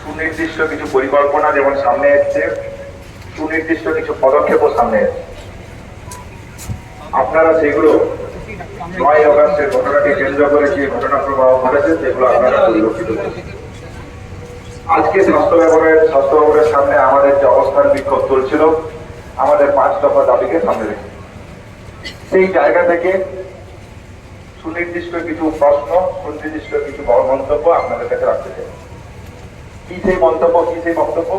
সুনির্দিষ্ট কিছু পরিকল্পনা যেমন সামনে এসছে, সুনির্দিষ্ট কিছু পদক্ষেপও সামনে এসছে। আপনারা সেগুলো 9 অগস্টের ঘটনাকে কেন্দ্র করে যে ঘটনা প্রবাহ ঘটেছে সেগুলো আপনারা পরিলক্ষিত করছেন। আজকে স্বাস্থ্য ভবনের সামনে আমাদের যে অবস্থান বিক্ষোভ চলছিল, আমাদের 5 দফা দাবিকে সামনে রেখে সেই জায়গা থেকে সুনির্দিষ্ট কিছু প্রশ্ন, সুনির্দিষ্ট কিছু মন্তব্য আপনাদের কাছে রাখতে চাই। কি সেই মন্তব্য, কি সেই বক্তব্য?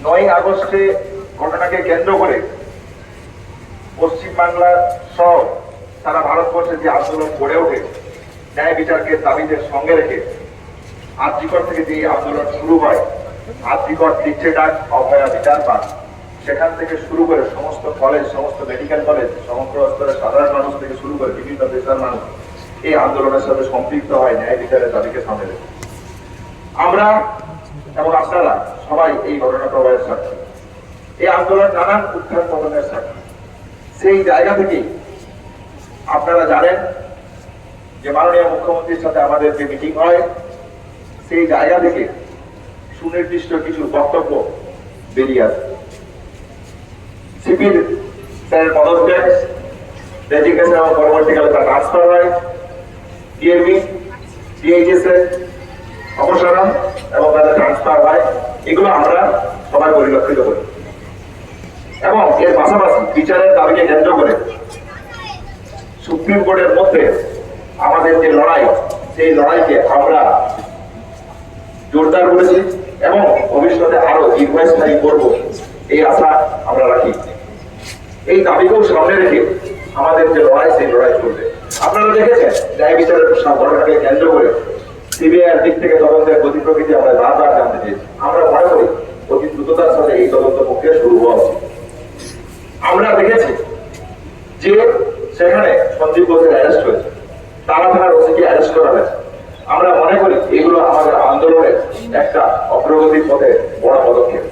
9 আগস্টে ঘটনাকে কেন্দ্র করে পশ্চিমবাংলা সহ সারা ভারতবর্ষে যে আন্দোলন গড়ে ওঠে ন্যায় বিচারকে দাবিদের সঙ্গে রেখে, আরজিকর থেকে যে আন্দোলন শুরু হয়, আরজিকর দিচ্ছে ডাক, অভয়া বিচার পান, সেখান থেকে শুরু করে সমস্ত কলেজ, সমস্ত মেডিকেল কলেজ, সমগ্র স্তরের সাধারণ মানুষ থেকে শুরু করে বিভিন্ন দেশের মানুষ এই আন্দোলনের সাথে সম্পৃক্ত হয় ন্যায় বিচারের দাবিকে সামনে রেখে। আমরা এবং আপনারা সবাই এই ঘটনা প্রবাহের সাক্ষী, এই আন্দোলন নানান উত্থান পতনের সাক্ষী। সেই জায়গা থেকেই আপনারা জানেন যে মাননীয় মুখ্যমন্ত্রীর সাথে আমাদের যে মিটিং হয়, সেই জায়গা থেকে সুনির্দিষ্ট কিছু বক্তব্য বেরিয়ে আসে। সিপির স্যারের পদত্যাগ, রেজিগনেশন এবং পরবর্তীকালে তার ট্রান্সফার হয়, ডিএমই ডিএইচএস এর অপসারণ এবং তাদের ট্রান্সফার হয়, এগুলো আমরা সবাই পরিলক্ষিত করি। এবং এর পাশাপাশি বিচারের দাবিকে কেন্দ্র করে সুপ্রিম কোর্টের মধ্যে আমাদের যে লড়াই, সেই লড়াইকে আমরা জোরদার করেছি এবং ভবিষ্যতে আরো দীর্ঘস্থায়ী করব এই আশা আমরা রাখি। এই দাবিকেও সামনে রেখে আমাদের যে লড়াই, সেই লড়াই চলবে। আপনারা দেখেছেন ন্যায় বিচারের ঘটনাকে কেন্দ্র করে সিবিআইয়ের দিক থেকে তদন্তের গতি প্রকৃতি আমরা বারবার জানতে চেয়েছি। আমরা মনে করি অতি দ্রুততার সাথে এই তদন্ত প্রক্রিয়া শুরু হওয়া উচিত। আমরা দেখেছি যে সেখানে সঞ্জীব ঘোষের অ্যারেস্ট হয়েছে, তারা থানার ওসিকে অ্যারেস্ট করা হয়েছে। আমরা মনে করি এগুলো আমাদের আন্দোলনের একটা অগ্রগতির পথে বড় পদক্ষেপ।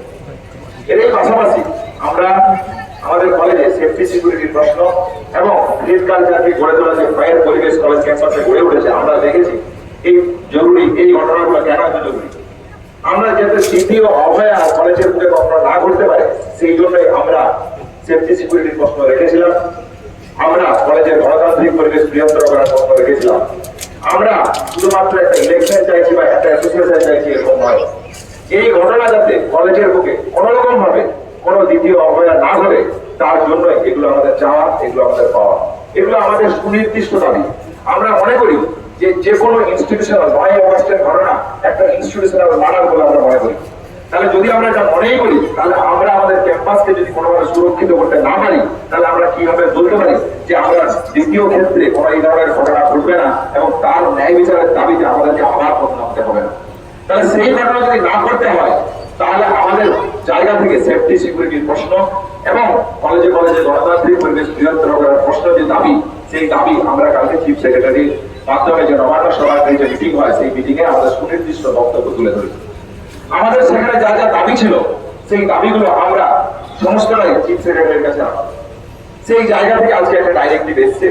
এরই পাশাপাশি আমরা আমাদের কলেজে সেফটি সিকিউরিটির প্রশ্ন এবং গ্রিন কালচারকে গড়ে তোলা যে ফায়ার পরিবেশ কলেজ ক্যাম্পাসে গড়ে উঠেছে, আমরা দেখেছি এই জরুরি, এই ঘটনাগুলো কেন এত জরুরি। আমরা যাতে সিপি ও অভয়া কলেজের বুকে ঘটনা না ঘটতে পারে, সেই জন্যই আমরা সেফটি সিকিউরিটির প্রশ্ন রেখেছিলাম। আমরা কলেজের গণতান্ত্রিক পরিবেশ বৃহত্তর করার প্রশ্ন রেখেছিলাম। আমরা শুধুমাত্র একটা ইলেকশন চাইছি বা একটা অ্যাসোসিয়েশন চাইছি, এরকম নয়। এই ঘটনা যাতে কলেজের বুকে কোন রকম ভাবে কোন দ্বিতীয় অভয়া না ঘটে, তার জন্য এগুলো আমাদের চাওয়া, এগুলো আমাদের পাওয়া, এগুলো আমাদের সুনির্দিষ্ট দাবি। আমরা মনে করি যে যে কোনো ইনস্টিটিউশনাল 9 অগস্টের ঘটনা একটা ইনস্টিটিউশনাল মার্ডার বলে আমরা মনে করি। তাহলে যদি আমরা এটা মনেই করি, তাহলে আমরা আমাদের ক্যাম্পাসকে যদি কোনোভাবে সুরক্ষিত করতে না পারি, তাহলে আমরা কিভাবে বলতে পারি যে আমরা দ্বিতীয় ক্ষেত্রে কোনো এই ধরনের ঘটনা ঘটবে না এবং তার ন্যায় বিচারের দাবিতে আমাদেরকে আবার প্রশ্ন করতে হবে না। তাহলে সেই ঘটনা যদি না করতে হয়, তাহলে আমাদের জায়গা থেকে সেফটি সিকিউরিটির প্রশ্ন এবং কলেজে কলেজে গণতান্ত্রিক পরিবেশ বৃহত্তর করার প্রশ্ন যে দাবি, সেই দাবি আমরা কালকে চিফ সেক্রেটারির মাধ্যমে যে নবান্ন সভার যে মিটিং হয়, সেই মিটিং এ আমাদের সুনির্দিষ্ট বক্তব্য তুলে ধরি। আমাদের সেখানে যা যা দাবি ছিল, সেই দাবিগুলো আমরা সমস্তটাই চিফ সেক্রেটারির কাছে রাখবো। সেই জায়গা থেকে আজকে একটা ডাইরেক্টিভ এসছে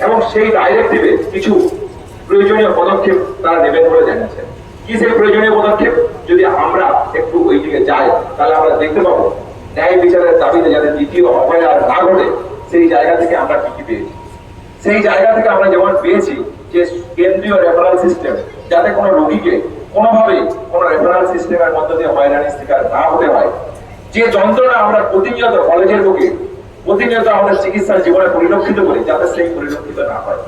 এবং সেই ডাইরেক্টিভে কিছু প্রয়োজনীয় পদক্ষেপ তারা নেবেন বলে জানিয়েছেন। কি সেই প্রয়োজনীয় পদক্ষেপ? যদি আমরা একটু ওই দিকে যাই, তাহলে আমরা দেখতে পাবো ন্যায় বিচারের দাবিতে যাতে দ্বিতীয় অভয়া আর না ঘটে, সেই জায়গা থেকে আমরা কি কি পেয়েছি। সেই জায়গা থেকে আমরা যেমন পেয়েছি যে কেন্দ্রীয় রেফারেল সিস্টেম, যাতে কোনো রোগীকে কোনোভাবেই কোনো রেফারেল সিস্টেমের মধ্য দিয়ে হয়রানির শিকার না হতে হয়। যে যন্ত্রণা আমরা প্রতিনিয়ত কলেজের বুকে প্রতিনিয়ত আমাদের চিকিৎসার জীবনে পরিলক্ষিত করি, যাতে সেই পরিলক্ষিত না হয়।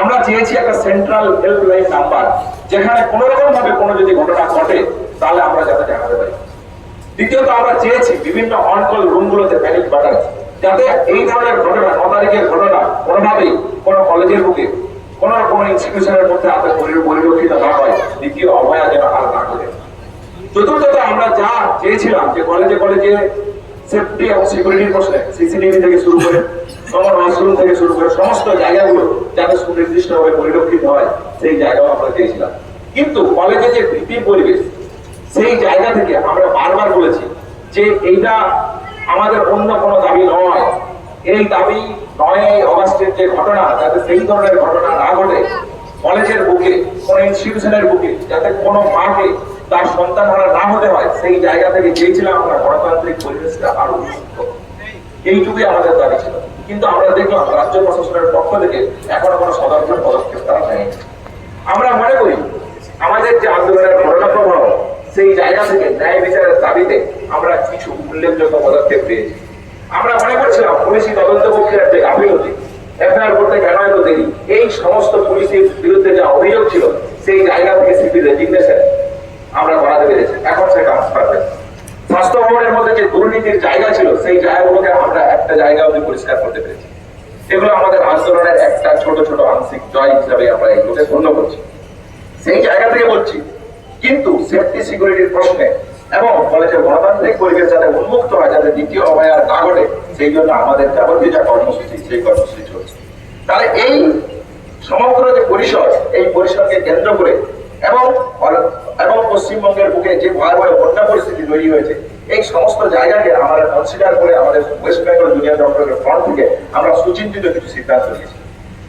আমরা চেয়েছি একটা সেন্ট্রাল হেল্পলাইন নাম্বার, যেখানে কোনো রকম ভাবে কোনো যদি ঘটনা ঘটে, তাহলে আমরা যাতে জানাতে পারি। দ্বিতীয়ত আমরা চেয়েছি বিভিন্ন অনকল রুমগুলোতে প্যানিক বাটন, যাতে এই ধরনের ঘটনা, 9 তারিখের ঘটনা কোনোভাবেই কোনো কলেজের বুকে কোনো ইনস্টিটিউশনের মধ্যে আমাদের পরিলক্ষিত না হয়, দ্বিতীয় অভয়া যেন আর না ঘটে। চতুর্থত আমরা যা চেয়েছিলাম যে কলেজে কলেজে সেফটি এবং সিকিউরিটির প্রশ্নে সিসিটিভি থেকে শুরু করে কমন ওয়াশরুম থেকে শুরু করে সমস্ত জায়গাগুলো যাতে সুনির্দিষ্টভাবে পরিলক্ষিত হয়, সেই জায়গাও আমরা চেয়েছিলাম। কিন্তু কলেজে যে ভীতির পরিবেশ, সেই জায়গা থেকে আমরা বারবার বলেছি যে এইটা আমাদের অন্য কোনো দাবি নয়। এই দাবি 9 অগস্টের যে ঘটনা, যাতে সেই ধরনের ঘটনা না ঘটে, কলেজের বুকে, কোন ইনস্টিটিউশনের বুকে, যাতে কোনো মাকে তার সন্তান হারা না হতে হয়, সেই জায়গা থেকে চেয়েছিলাম আমরা গণতান্ত্রিক পরিবেশটা আরো উন্নত। এইটুকুই আমাদের দাবি ছিল। কিন্তু আমরা দেখলাম রাজ্য প্রশাসনের পক্ষ থেকে এখনো কোনো সদর্থক পদক্ষেপ তারা নেয়নি। আমরা মনে করি আমাদের যে আন্দোলনের ঘটনা প্রবাহ, সেই জায়গা থেকে ন্যায় বিচারের দাবিতে আমরা কিছু উল্লেখযোগ্য পদক্ষেপ পেয়েছি। আমরা মনে করছিলাম পুলিশি তদন্ত প্রক্রিয়ার যে গাফিলতি, এফআইআর করতে কেন এত দেরি, এই সমস্ত পুলিশের বিরুদ্ধে যা অভিযোগ ছিল, সেই জায়গা থেকে সিপি রেজিগনেশন আমরা করাতে পেরেছি। এখন সে কাজ পারবে। স্বাস্থ্য ভবনের মধ্যে যে দুর্নীতির জায়গা ছিল, সেই জায়গাগুলোকে আমরা একটা জায়গা অবধি পরিষ্কার করতে পেরেছি। এগুলো আমাদের আন্দোলনের একটা ছোট ছোট আংশিক জয় হিসাবে আমরা এগুলোকে গণ্য করছি। সেই জায়গা থেকে বলছি, কিন্তু সেফটি সিকিউরিটির প্রশ্নে এবং কলেজের গণতান্ত্রিক পরিবেশ যাতে উন্মুক্ত হয়, যাতে দ্বিতীয় অভয়ার না ঘটে, সেই জন্য আমাদের যাবতীয় যা কর্মসূচি, সেই কর্মসূচি চলছে। তাহলে এই সমগ্র যে পরিসর, এই পরিসরকে কেন্দ্র করে এবং এবং পশ্চিমবঙ্গের বুকে যে ভয়াবহ বন্যা পরিস্থিতি তৈরি হয়েছে, এই সমস্ত জায়গাকে আমরা কনসিডার করে আমাদের ওয়েস্ট বেঙ্গল জুনিয়র ডক্টরের ফ্রন্ট থেকে আমরা সুচিন্তিত কিছু সিদ্ধান্ত নিয়েছি।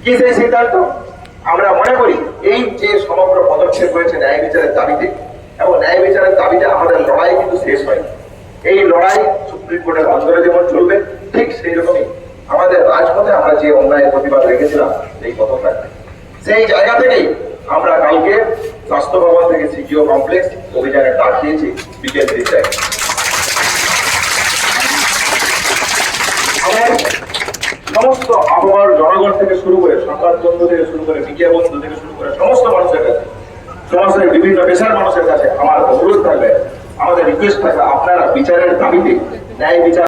কি সেই সিদ্ধান্ত? আমরা মনে করি এই যে সমগ্র পদক্ষেপ হয়েছে ন্যায় বিচারের দাবিতে, এবং ন্যায় বিচারের দাবিতে আমাদের লড়াই কিন্তু শেষ হয়নি। এই লড়াই সুপ্রিম কোর্টের অন্তরে যেমন চলবে, ঠিক সেই রকমই আমাদের রাজপথে আমরা যে অন্যায়ের প্রতিবাদ রেখেছিলাম, সেই পথ থাকবে। সেই জায়গা থেকেই আমরা কালকে স্বাস্থ্য ভবন থেকে সিজিও কমপ্লেক্স অভিযানে ডাক দিয়েছি বিকেল 3টায়। সমস্ত আবহাওয়ার জনগণ থেকে শুরু করে, সংবাদ বন্ধু থেকে শুরু করে, মিডিয়া বন্ধু থেকে শুরু করে সমস্ত মানুষের কাছে, সমাজের বিভিন্ন পেশার মানুষের কাছে আমার অনুরোধ থাকবে, আমাদের রিকোয়েস্ট থাকবে, আপনারা বিচারের দাবিতে ন্যায় বিচার